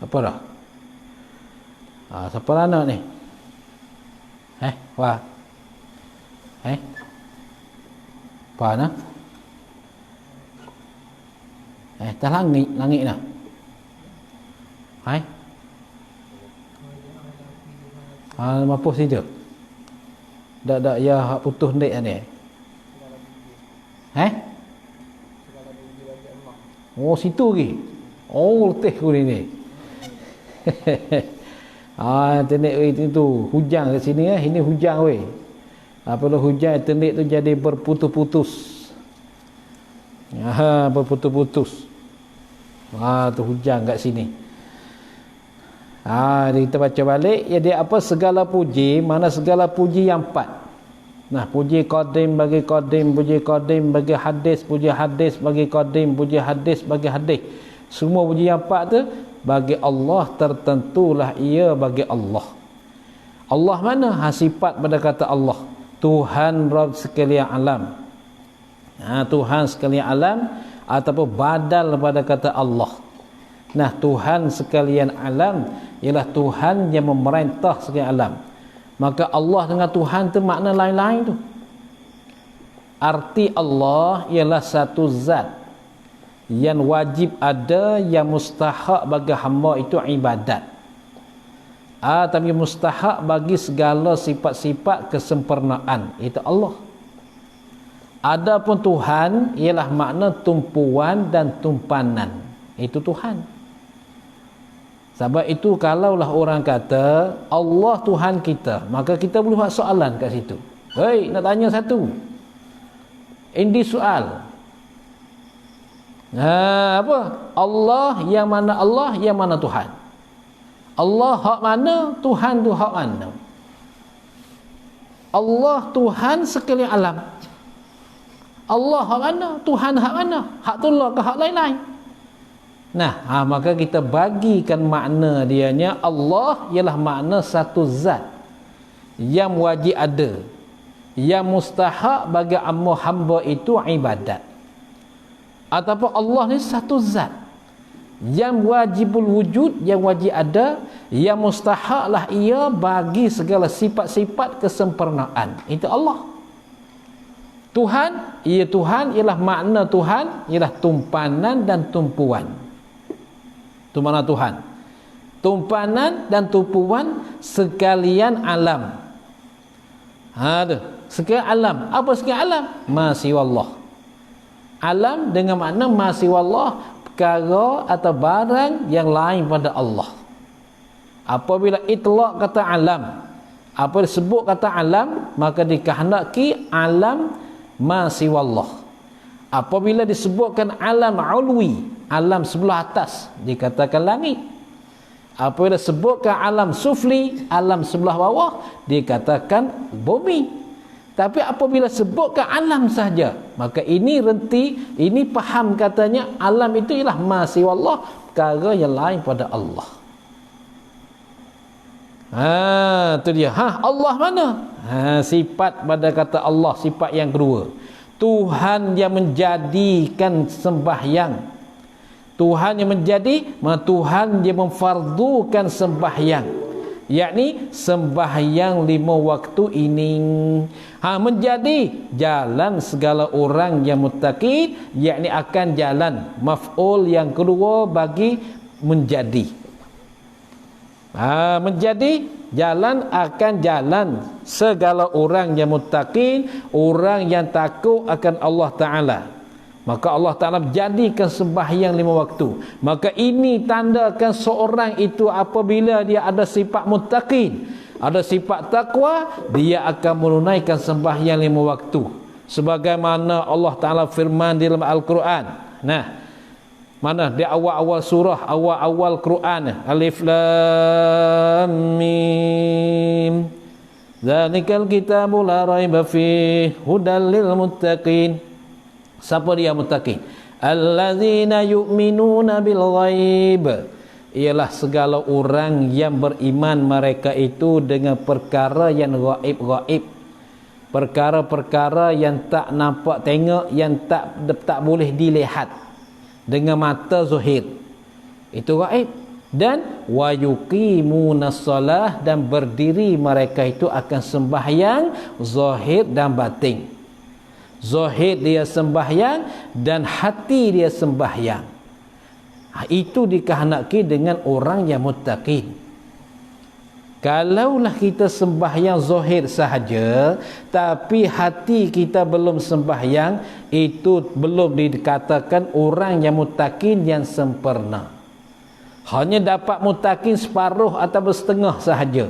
Apa dah? Siapa anak ni? Wah. Apa nak? Tak langit nah. Apa situ? Dak ya hak putus ndek ni. Oh situ lagi. Oh letih ku ni. Internet itu hujan kat sini ini hujan weh. Apabila hujan internet tu jadi berputus-putus. Berputus-putus. Tu hujan kat sini. Kita baca balik. Jadi apa segala puji, mana segala puji yang empat. Nah, puji qadim bagi qadim, puji qadim bagi hadis, puji hadis bagi qadim, puji hadis bagi hadis. Semua puji yang empat tu bagi Allah, tertentulah ia bagi Allah. Allah mana? Sifat pada kata Allah, Tuhan Rabb sekalian alam. Tuhan sekalian alam ataupun badal pada kata Allah. Nah, Tuhan sekalian alam ialah Tuhan yang memerintah sekalian alam. Maka Allah dengan Tuhan tu makna lain-lain tu. Arti Allah ialah satu zat yang wajib ada, yang mustahak bagi hamba itu ibadat. Tapi mustahak bagi segala sifat-sifat kesempurnaan, itu Allah. Adapun Tuhan ialah makna tumpuan dan tumpanan, itu Tuhan. Sebab itu kalaulah orang kata Allah Tuhan kita, maka kita boleh buat soalan kat situ. Hei, nak tanya satu. Ini soal. Apa? Allah yang mana Tuhan? Allah hak mana? Tuhan tu hak mana? Allah Tuhan sekalian alam. Allah hak mana? Tuhan hak mana? Hak Allah ke hak lain-lain? Nah, maka kita bagikan makna dianya Allah ialah makna satu zat yang wajib ada, yang mustahak bagi hamba itu ibadat. Ataupun Allah ni satu zat yang wajibul wujud, yang wajib ada, yang mustahaklah ia bagi segala sifat-sifat kesempurnaan. Itu Allah. Tuhan ialah makna Tuhan ialah tumpanan dan tumpuan. Itu mana Tuhan? Tumpanan dan tumpuan sekalian alam. Sekalian alam. Apa sekalian alam? Masiwallah. Alam dengan makna masiwallah, perkara atau barang yang lain pada Allah. Apabila itlaq kata alam, apa disebut kata alam, maka dikehendaki alam masiwallah. Apabila disebutkan alam ulwi, alam sebelah atas, dikatakan langit. Apabila disebutkan alam sufli, alam sebelah bawah, dikatakan bumi. Tapi apabila sebutkan alam saja, maka ini renti, ini faham katanya alam itu ialah masiwallah, perkara yang lain pada Allah. Itu dia. Allah mana? Sifat pada kata Allah, sifat yang kedua. Tuhan yang menjadikan sembahyang. Tuhan yang menjadi, Tuhan yang memfardukan sembahyang, yakni sembahyang 5 waktu ini menjadi jalan segala orang yang muttaqin, yakni akan jalan maf'ul yang kedua bagi menjadi. Menjadi jalan, akan jalan segala orang yang muttaqin, orang yang takut akan Allah Ta'ala. Maka Allah Ta'ala jadikan sembahyang 5 waktu. Maka ini tandakan seorang itu apabila dia ada sifat muttaqin, ada sifat takwa, dia akan menunaikan sembahyang 5 waktu. Sebagaimana Allah Ta'ala firman di dalam Al-Quran. Mana di awal-awal surah, awal-awal Quran, Alif Lam Mim, Zalikal kitabu la raiba fihi hudal lil muttaqin. Siapa dia muttaqin? Allazina yu'minuna bil ghaib. Ialah segala orang yang beriman mereka itu dengan perkara yang gaib-gaib. Perkara-perkara yang tak nampak tengok, yang tak boleh dilihat dengan mata zahir. Itu gaib. Dan wa yuqimunas shalah, dan berdiri mereka itu akan sembahyang zahir dan batin. Zahir dia sembahyang dan hati dia sembahyang. Itu dikehendaki dengan orang yang muttaqin. Kalaulah kita sembahyang zahir sahaja tapi hati kita belum sembahyang, itu belum dikatakan orang yang muttaqin yang sempurna. Hanya dapat muttaqin separuh atau setengah sahaja.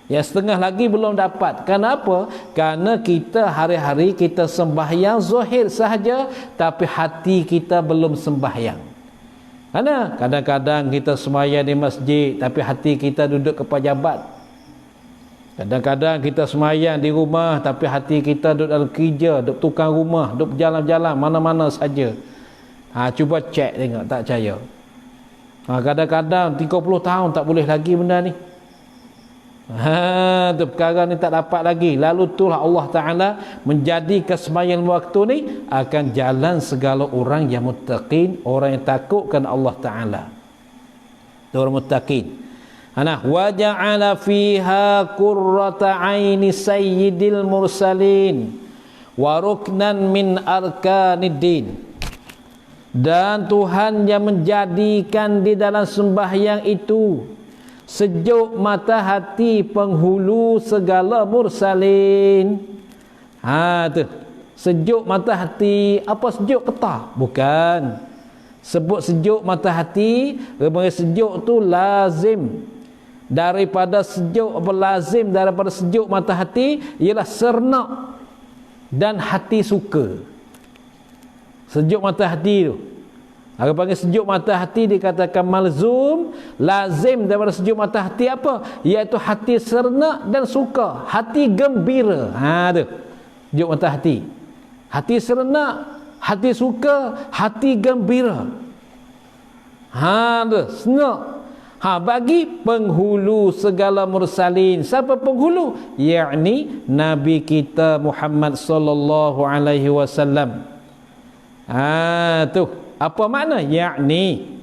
Yang setengah lagi belum dapat. Kenapa? Kerana kita hari-hari kita sembahyang zahir sahaja tapi hati kita belum sembahyang. Karena kadang-kadang kita sembahyang di masjid tapi hati kita duduk ke pejabat. Kadang-kadang kita sembahyang di rumah tapi hati kita duduk dalam kerja, duduk tukang rumah, duduk berjalan-jalan mana-mana saja. Cuba cek tengok, tak percaya. Kadang-kadang 30 tahun tak boleh lagi benda ni. Tu perkara ni tak dapat lagi. Lalu itulah Allah Ta'ala menjadikan sembahyang waktu ni akan jalan segala orang yang muttaqin, orang yang takutkan Allah Ta'ala. Orang muttaqin. Wa ja'ala fiha qurrata aini sayyidil mursalin wa ruknan min arkaniddin. Dan Tuhan yang menjadikan di dalam sembahyang itu sejuk mata hati penghulu segala mursalin. Tu sejuk mata hati. Apa sejuk ketah? Bukan. Sebut sejuk mata hati, sejuk tu lazim daripada sejuk, apa lazim daripada sejuk mata hati ialah serentak dan hati suka. Sejuk mata hati tu, aku panggil sejuk mata hati, dikatakan malzum, lazim daripada sejuk mata hati apa? Iaitu hati serenak dan suka, hati gembira. Tu sejuk mata hati. Hati serenak, hati suka, hati gembira. Tu senak. Bagi penghulu segala mursalin. Siapa penghulu? Yakni Nabi kita Muhammad sallallahu alaihi wasallam. Tu apa makna? Yakni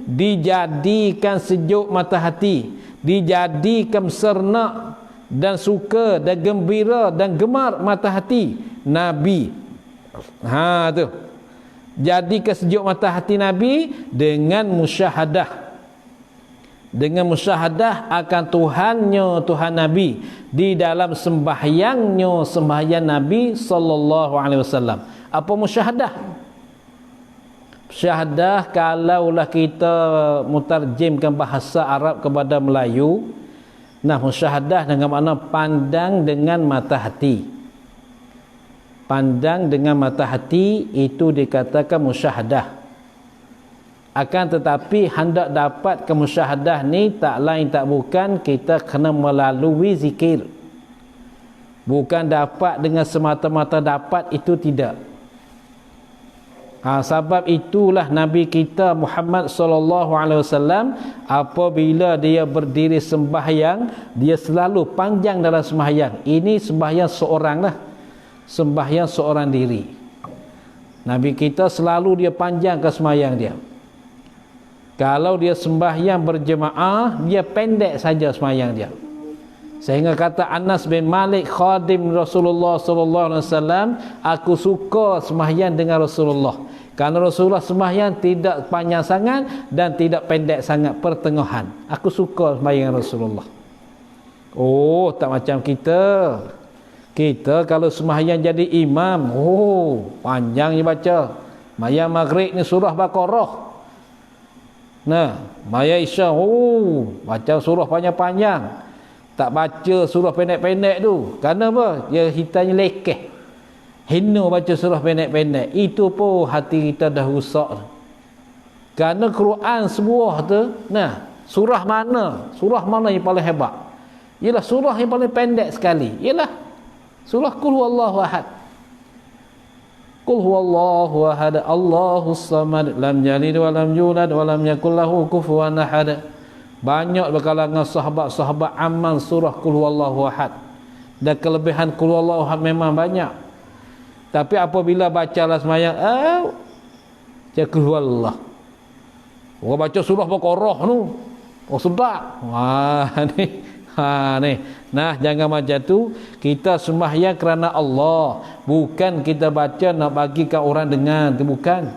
dijadikan sejuk mata hati, dijadikan serenak dan suka dan gembira dan gemar mata hati Nabi. Tu jadikan sejuk mata hati Nabi dengan musyahadah, dengan musyahadah akan Tuhan Nabi di dalam sembahyangnya, sembahyang Nabi sallallahu alaihi wasallam. Apa musyahadah? Musyahadah kalaulah kita mutarjimkan bahasa Arab kepada Melayu, musyahadah dengan makna pandang dengan mata hati. Pandang dengan mata hati itu dikatakan musyahadah. Akan tetapi hendak dapat kemusyahadah ni tak lain tak bukan kita kena melalui zikir. Bukan dapat dengan semata-mata dapat, itu tidak. Sebab itulah Nabi kita Muhammad sallallahu alaihi wasallam apabila dia berdiri sembahyang, dia selalu panjang dalam sembahyang. Ini sembahyang seorang lah. Sembahyang seorang diri. Nabi kita selalu dia panjangkan sembahyang dia. Kalau dia sembahyang berjemaah, dia pendek saja sembahyang dia. Sehingga kata Anas bin Malik, khadim Rasulullah sallallahu alaihi wasallam, aku suka sembahyang dengan Rasulullah. Kerana Rasulullah sembahyang tidak panjang sangat dan tidak pendek sangat, pertengahan. Aku suka sembahyang Rasulullah. Tak macam kita. Kita kalau sembahyang jadi imam, panjangnya baca. Maya maghrib ni surah Baqarah. Maya isya, baca surah panjang-panjang. Tak baca surah pendek-pendek tu. Kerana apa? Dia hitanya lekeh. Hina baca surah pendek-pendek. Itu pun hati kita dah rusak. Kerana Quran sebuah tu, surah mana yang paling hebat? Ialah surah yang paling pendek sekali. Ialah surah Qul huwallahu ahad. Qul huwallahu ahad, Allahus samad, lam yalid wa lam yulad wa lam yakul lahu kufuwan ahad. Banyak berkalangan sahabat-sahabat amal surah Qul huwallahu ahad. Dan kelebihan Qul huwallahu ahad memang banyak. Tapi apabila bacalah sembahyang, Qul huwallah. Orang baca surah Baqarah tu. Oh sedap. Ni. Nah, jangan macam tu. Kita sembahyang kerana Allah, bukan kita baca nak bagi ke orang dengar, tu bukan.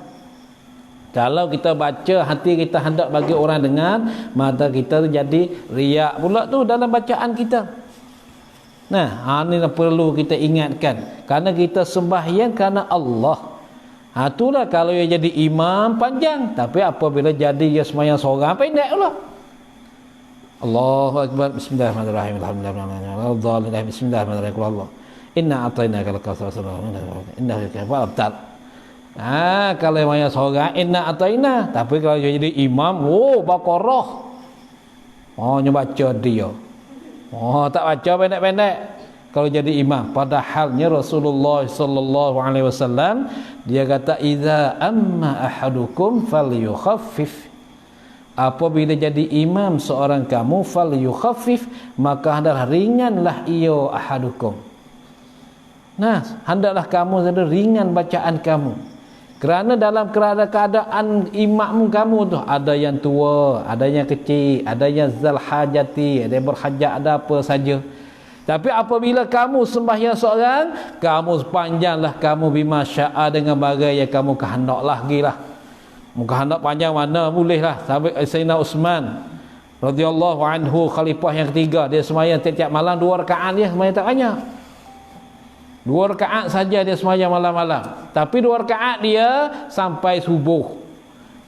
Kalau kita baca hati kita hendak bagi orang dengar, maka kita tu jadi riak pula tu dalam bacaan kita. Nah, ini perlu kita ingatkan. Kerana kita sembahyang kerana Allah. Itulah kalau dia jadi imam panjang, tapi apabila jadi dia sembahyang seorang pendek pula. Allahu Akbar. Bismillahirrahmanirrahim. Alhamdulillah. Bismillahirrahmanirrahim. Allah. Inna a'tainaka al-kautsar. Inna al-kautsar. Kalau yang seorang inna a'taina, tapi kalau jadi imam, Baqarah. Baca dia. Tak baca pendek-pendek. Kalau jadi imam, padahalnya Rasulullah sallallahu alaihi wasallam dia kata idza amma ahadukum falyukhaffif. Apabila jadi imam seorang kamu, falyukhaffif, maka hendaklah ringanlah ia ahadukum. Nah, hendaklah kamu jadi ringan bacaan kamu. Kerana dalam keadaan imam kamu tu ada yang tua, ada yang kecil, ada yang zal hajati, ada yang berhajat, ada apa saja. Tapi apabila kamu sembahyang seorang, kamu panjanglah kamu bima syaa dengan bagai yang kamu kehendak lagi lah. Muka hendak panjang mana bolehlah. Sampai Sayyidina Uthman radhiyallahu anhu, khalifah yang ketiga, dia sembahyang tiap-tiap malam 2 rakaat, dia sembahyang tak banyak. 2 rakaat saja dia sembahyang malam-malam. Tapi 2 rakaat dia sampai subuh.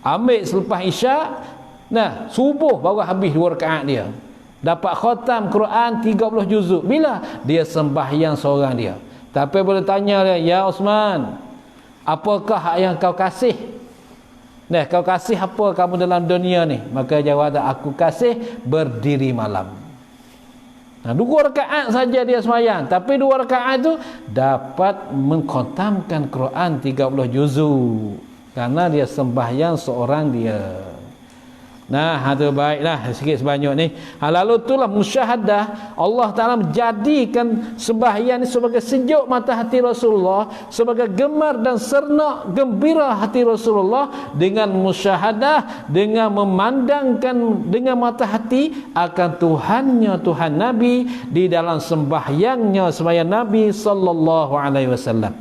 Ambil selepas isyak, nah subuh baru habis 2 rakaat dia. Dapat khatam Quran 30 juzuk. Bila dia sembahyang seorang dia. Tapi boleh tanya dia, ya Uthman, apakah yang kau kasih? Nah, kau kasih apa kamu dalam dunia ni? Maka jawab, aku kasih berdiri malam. Nah, 2 rakaat saja dia sembahyang, tapi 2 rakaat itu dapat mengkhatamkan Quran 30 juzuk karena dia sembahyang seorang dia. Nah, itu baiklah sikit sebanyak ni. Lalu itulah musyahadah. Allah Ta'ala menjadikan sembahyang ini sebagai sejuk mata hati Rasulullah, sebagai gemar dan sernak gembira hati Rasulullah dengan musyahadah, dengan memandangkan dengan mata hati akan Tuhannya, Tuhan Nabi di dalam sembahyangnya, sembahyang Nabi sallallahu alaihi wasallam.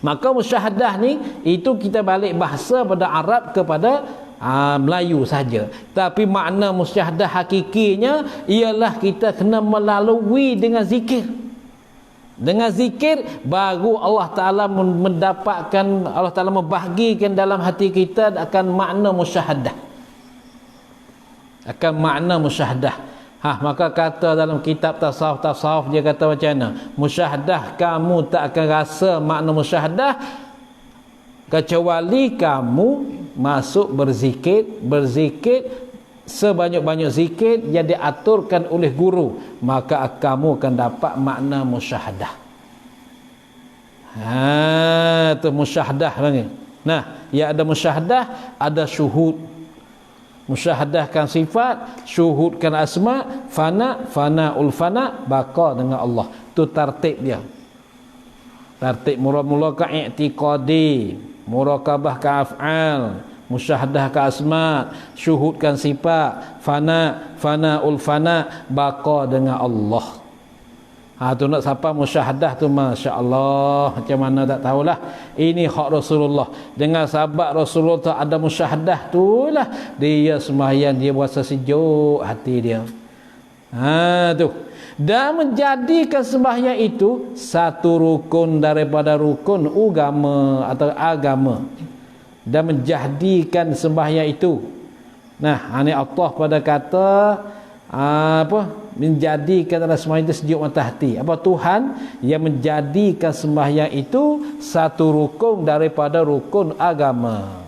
Maka musyahadah ni itu kita balik bahasa pada Arab kepada Melayu saja, tapi makna musyahadah hakikinya ialah kita kena melalui dengan zikir. Dengan zikir baru Allah Ta'ala mendapatkan, Allah Ta'ala membahagikan dalam hati kita akan makna musyahadah, akan makna musyahadah. Maka kata dalam kitab tasawuf dia kata macam mana? Musyahadah, kamu tak akan rasa makna musyahadah kecuali kamu masuk berzikir sebanyak-banyak zikir yang diaturkan oleh guru, maka kamu akan dapat makna musyahadah. Itu musyahadah lagi. Nah, ya ada musyahadah, ada syuhud. Musyahadahkan sifat, syuhudkan asma, fanaul fana, baqa dengan Allah. Tu tartib dia. Tartib mula-mula ka i'tiqadi, murakabah ka af'al, musyahadah ka asma, syuhudkan sifat, fanaul fana, baqa dengan Allah. Tu nak siapa musyahadah tu, masya-Allah, macam mana tak tahulah. Ini hak Rasulullah. Dengan sahabat Rasulullah tu ada musyahadah tu lah, dia sembahyang dia berasa sejuk hati dia. Tu. Dan menjadikan sembahyang itu satu rukun daripada rukun agama atau agama. Dan menjadikan sembahyang itu. Nah, ini Allah pada kata menjadikan dalam sembahyang itu sejuk mata hati. Tuhan yang menjadikan sembahyang itu satu rukun daripada rukun agama.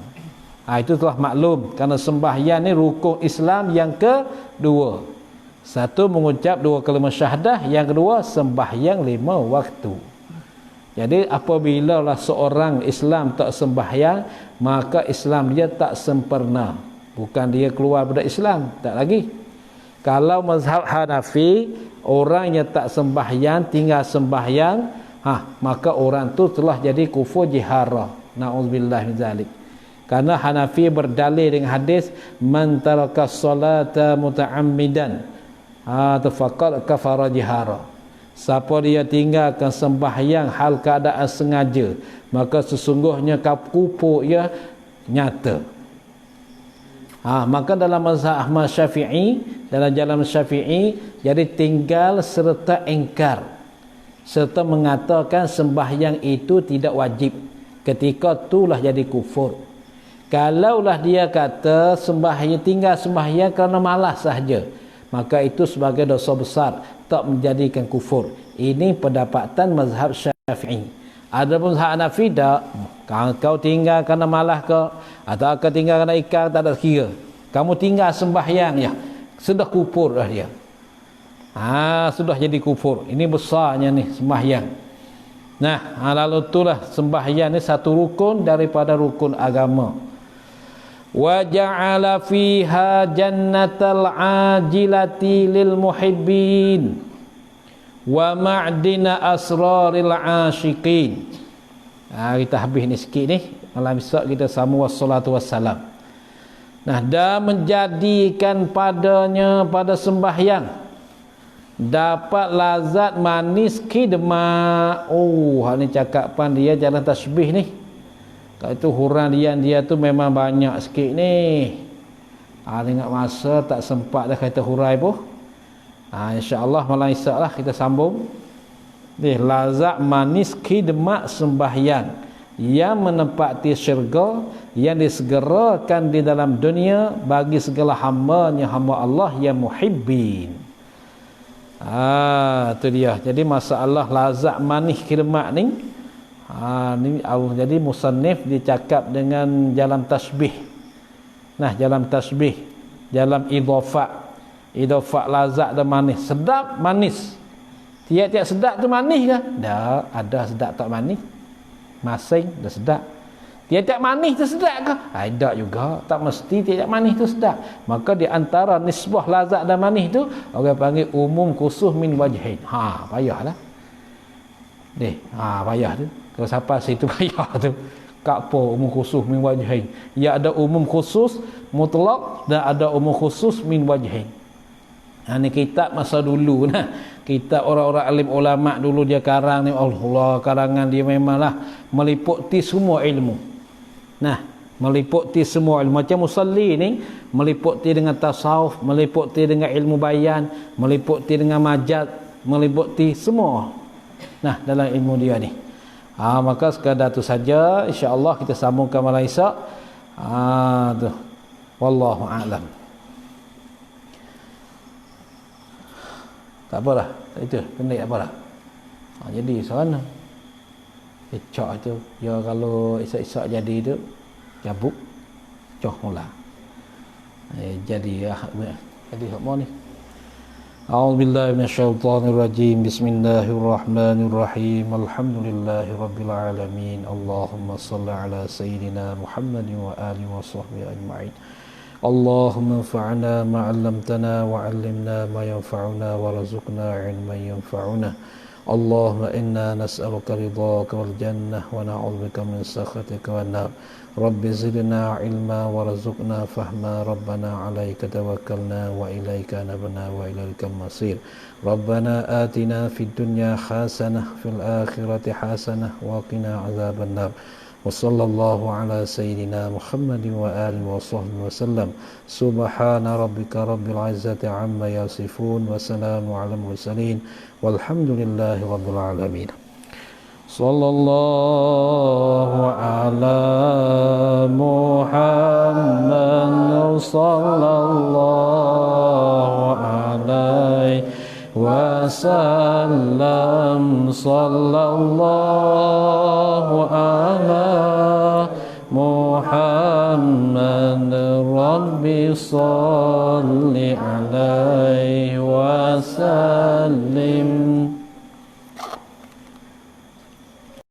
Itu telah maklum, kerana sembahyang ni rukun Islam yang kedua. Satu, mengucap 2 kalimah syahadah. Yang kedua, sembahyang 5 waktu. Jadi apabila lah seorang Islam tak sembahyang, maka Islam dia tak sempurna. Bukan dia keluar daripada Islam, tak lagi. Kalau mazhab Hanafi, orang yang tak sembahyang tinggal sembahyang, maka orang tu telah jadi kufur jiharah. Nauzubillah min zalik. Karena Hanafi berdalil dengan hadis man taraka salata muta'ammidan faqad kafara jihara. Siapa dia tinggalkan sembahyang hal keadaan sengaja, maka sesungguhnya kufur ia nyata. Maka dalam mazhab Ahmad Syafi'i, dalam jalan Syafi'i, jadi tinggal serta engkar, serta mengatakan sembahyang itu tidak wajib. Ketika itulah jadi kufur. Kalaulah dia kata sembahyang, tinggal sembahyang kerana malas sahaja, maka itu sebagai dosa besar, tak menjadikan kufur. Ini pendapatan mazhab Syafi'i. Adapun mazhab Hanafi tak, kau tinggal kerana malas ke, atau kau tinggal kerana ikar, tak ada kira. Kamu tinggal sembahyang ya, sudah kufur dah dia. Sudah jadi kufur. Ini besarnya ni sembahyang. Nah, lalu itulah sembahyang ni satu rukun daripada rukun agama. Wa ja'ala fiha jannatal ajilati lil muhibbin wa ma'dina asraril asyiqin. Kita habis ni sikit ni. Malam esok kita sambung wassalatu wassalam. Nah, dan menjadikan padanya pada sembahyang dapat lazat manis khidmat. Ni cakapan dia jalan tasbih ni. Kalau itu huraian dia tu memang banyak sikit ni. Tengok masa tak sempat dah kita hurai pun. InsyaAllah malam esok lah kita sambung. Lazat manis khidmat sembahyang yang menempati syurga, yang disegerakan di dalam dunia bagi segala hamba-Nya, hamba Allah yang muhibbin. Itu dia. Jadi masalah lazat manis khidmat ni, jadi musannif dicakap dengan jalan tasbih. Nah, jalan tasbih, jalan idhafat lazat dan manis. Sedap, manis. Tiap-tiap sedap tu manis ke? Dah, ada sedap tak manis. Masing dah sedap. Tiap-tiap manis tu sedap ke? Tak juga. Tak mesti tiap-tiap manis tu sedap. Maka di antara nisbah lazat dan manis tu, orang panggil umum khusus min wajhin. Payahlah. Payah tu. Kalau siapa situ payah tu. Kak apa umum khusus min wajhin? Ya, ada umum khusus mutlak dan ada umum khusus min wajhin. Ni kitab masa dulu nah. Kitab orang-orang alim ulama dulu dia karang ni, Allah, karangan dia memanglah meliputi semua ilmu. Nah, meliputi semua ilmu. Macam musalli ni meliputi dengan tasawuf, meliputi dengan ilmu bayan, meliputi dengan majaz, meliputi semua. Nah, dalam ilmu dia ni. Maka sekadar tu saja, insya-Allah kita sambungkan malam esok. Tu. Wallahu a'lam. Tak apalah, itu pendek tak apalah. Jadi sana cok itu ya, kalau isak-isak jadi tu cabut cok mula. Jadi semua ni. A'udzubillahi minasyaitonirrajim. Bismillahirrahmanirrahim. Alhamdulillahirabbil alamin. Allahumma shalli ala sayyidina Muhammadin wa alihi wa sahbihi ajma'in. Allahumma anfa'na ma 'allamtana wa 'allimna ma yanfa'una warzuqna 'ilman yanfa'una. Allahumma inna nas'aluka ridhaka wal jannah wa na'udzubika min sakhatika wan nar. Rabbi zidna 'ilma warzuqna fahma. Rabbana 'alaika tawakkalna wa ilaika nabna wa ilaikal masir. Rabbana atina fid dunya hasanah fil akhirati hasanah wa qina 'adzaban nar. وصلى الله على سيدنا محمد وآله وصحبه وسلم. سبحان ربك رب العزة عما يصفون وسلام على المرسلين والحمد لله رب العالمين. صلى الله على محمد صلى الله عليه وسلم. صلى الله على محمد ربي صل عليه وسلم